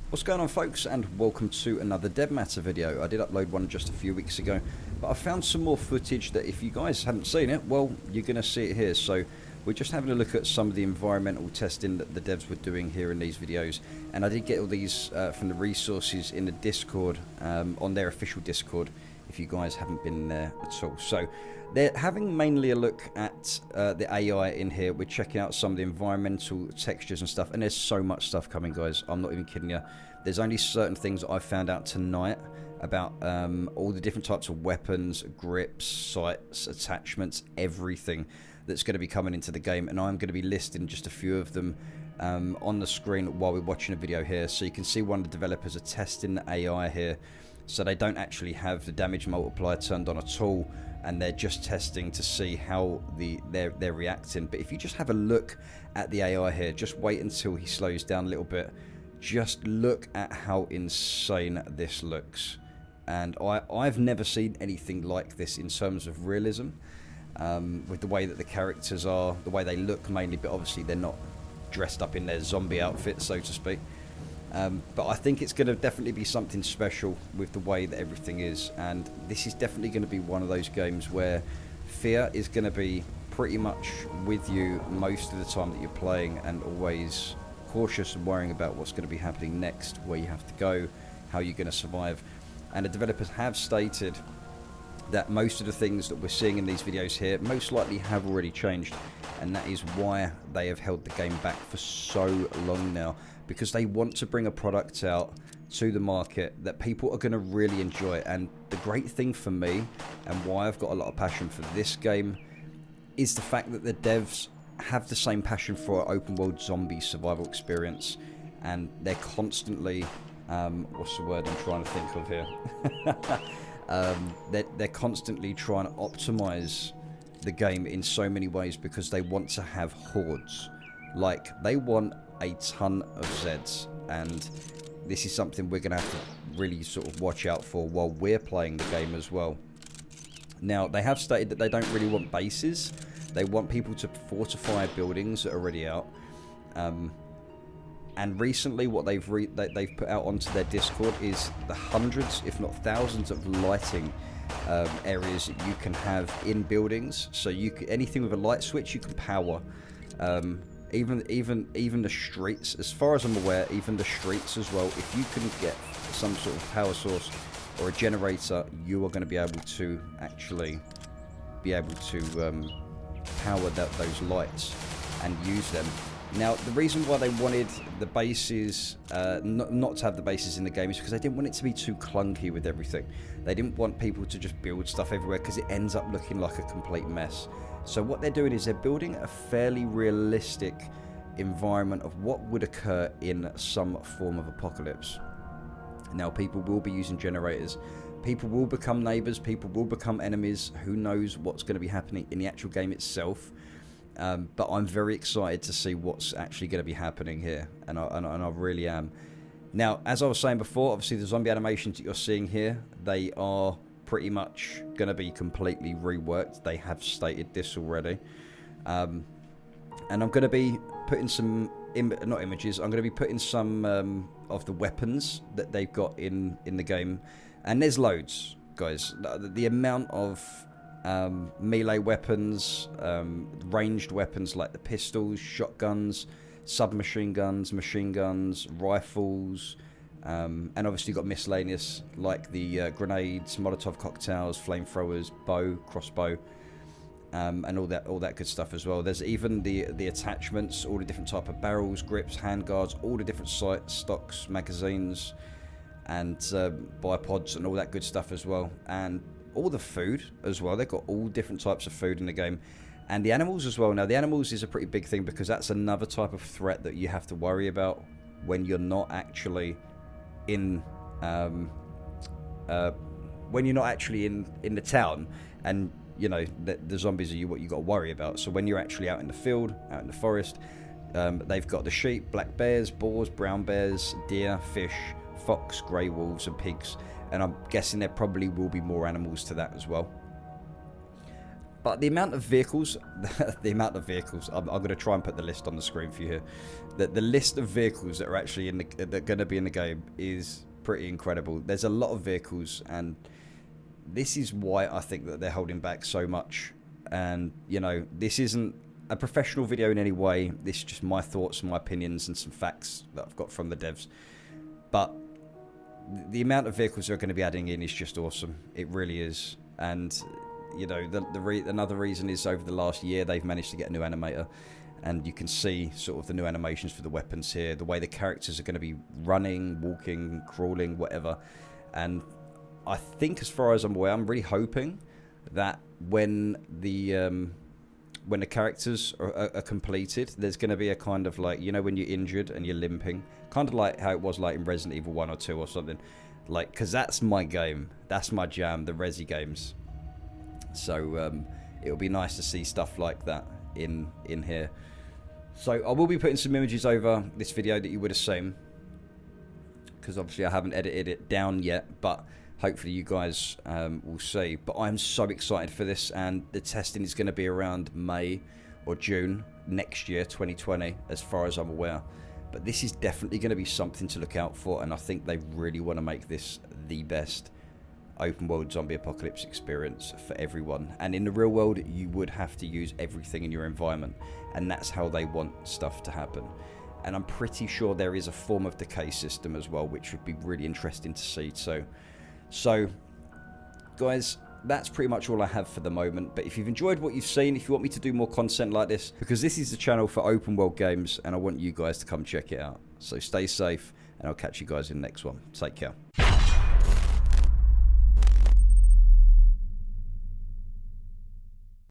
What's going on, folks, and welcome to another Dev Matter video. I did upload one just a few weeks ago, but I found some more footage that if you guys hadn't seen it, well, you're going to see it here. So we're just having a look at some of the environmental testing that the devs were doing here in these videos, and I did get all these from the resources in the Discord, on their official Discord, if you guys haven't been there at all. So they're having mainly a look at the AI in here. We're checking out some of the environmental textures and stuff, and there's so much stuff coming, guys. I'm not even kidding you. There's only certain things that I found out tonight about all the different types of weapons, grips, sights, attachments, everything that's going to be coming into the game, and I'm going to be listing just a few of them on the screen while we're watching a video here. So you can see one of the developers are testing the AI here, so they don't actually have the damage multiplier turned on at all, and they're just testing to see how they're reacting. But if you just have a look at the AI here, just wait until he slows down a little bit. Just look at how insane this looks, and I've never seen anything like this in terms of realism, with the way that the characters are, the way they look mainly, but obviously they're not dressed up in their zombie outfits, so to speak. But I think it's going to definitely be something special with the way that everything is, and this is definitely going to be one of those games where fear is going to be pretty much with you most of the time that you're playing, and always cautious and worrying about what's going to be happening next, where you have to go, how you're going to survive. And the developers have stated that most of the things that we're seeing in these videos here most likely have already changed, and that is why they have held the game back for so long now, because they want to bring a product out to the market that people are going to really enjoy. And the great thing for me, and why I've got a lot of passion for this game, is the fact that the devs have the same passion for an open world zombie survival experience, and they're constantly what's the word I'm trying to think of here they're constantly trying to optimize the game in so many ways, because they want to have hordes. Like, they want a ton of Zeds, and this is something we're going to have to really sort of watch out for while we're playing the game as well. Now, they have stated that they don't really want bases. They want people to fortify buildings that are already out. And recently what they've put out onto their Discord is the hundreds, if not thousands, of lighting areas that you can have in buildings. So anything with a light switch you can power. Even the streets, as far as I'm aware, even the streets as well. If you can get some sort of power source or a generator, you are going to be able to actually power those lights and use them. Now, the reason why they wanted the bases, not to have the bases in the game, is because they didn't want it to be too clunky with everything. They didn't want people to just build stuff everywhere, because it ends up looking like a complete mess. So what they're doing is they're building a fairly realistic environment of what would occur in some form of apocalypse. Now, people will be using generators. People will become neighbours. People will become enemies. Who knows what's going to be happening in the actual game itself. But I'm very excited to see what's actually going to be happening here, and I really am. Now, as I was saying before, obviously the zombie animations that you're seeing here, they are pretty much going to be completely reworked. They have stated this already. And I'm going to be putting some, not images, I'm going to be putting some of the weapons that they've got in the game. And there's loads, guys. The amount of melee weapons, ranged weapons like the pistols, shotguns, submachine guns, machine guns, rifles, and obviously you've got miscellaneous like the grenades, Molotov cocktails, flamethrowers, bow, crossbow, and all that good stuff as well. There's even the attachments, all the different type of barrels, grips, handguards, all the different sights, stocks, magazines, and bipods and all that good stuff as well. And all the food as well. They've got all different types of food in the game, and the animals as well. Now, the animals is a pretty big thing, because that's another type of threat that you have to worry about when you're not actually in in the town, and you know the zombies are what you got to worry about. So when you're actually out in the field, out in the forest, they've got the sheep, black bears, boars, brown bears, deer, fish, fox, grey wolves, and pigs. And I'm guessing there probably will be more animals to that as well. But the amount of vehicles, the amount of vehicles, I'm going to try and put the list on the screen for you here. The list of vehicles that are actually that are going to be in the game is pretty incredible. There's a lot of vehicles, and this is why I think that they're holding back so much. And, you know, this isn't a professional video in any way. This is just my thoughts and my opinions and some facts that I've got from the devs. But the amount of vehicles they're going to be adding in is just awesome. It really is. And, you know, another reason is over the last year they've managed to get a new animator, and you can see sort of the new animations for the weapons here, the way the characters are going to be running, walking, crawling, whatever. And I think, as far as I'm aware, I'm really hoping that when the characters are completed, there's going to be a kind of like, you know, when you're injured and you're limping, kind of like how it was like in Resident Evil 1 or 2 or something, like, because that's my game, that's my jam, the Resi games. So it'll be nice to see stuff like that in here. So I will be putting some images over this video that you would have seen, because obviously I haven't edited it down yet, but hopefully you guys will see. But I'm so excited for this, and the testing is going to be around May or June next year, 2020, as far as I'm aware. But this is definitely going to be something to look out for, and I think they really want to make this the best open world zombie apocalypse experience for everyone. And in the real world, you would have to use everything in your environment, and that's how they want stuff to happen. And I'm pretty sure there is a form of decay system as well, which would be really interesting to see. So guys, that's pretty much all I have for the moment. But if you've enjoyed what you've seen, if you want me to do more content like this, because this is the channel for open world games, and I want you guys to come check it out. So stay safe, and I'll catch you guys in the next one. Take care.